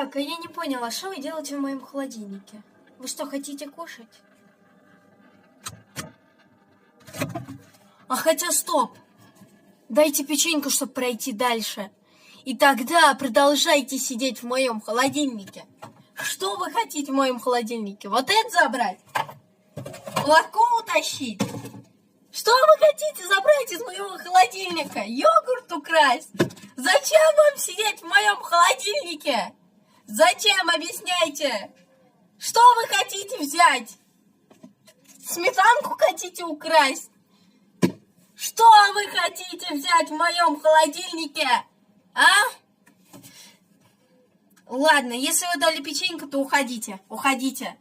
Так, а я не поняла, что вы делаете в моем холодильнике? Вы что, хотите кушать? А хотя стоп! Дайте печеньку, чтобы пройти дальше. И тогда продолжайте сидеть в моем холодильнике. Что вы хотите в моем холодильнике? Вот это забрать? Молоко утащить? Что вы хотите забрать из моего холодильника? Йогурт украсть? Зачем вам сидеть в моем холодильнике? Зачем? Объясняйте. Что вы хотите взять? Сметанку хотите украсть? Что вы хотите взять в моем холодильнике? А? Ладно, если вы дали печеньку, то уходите. Уходите.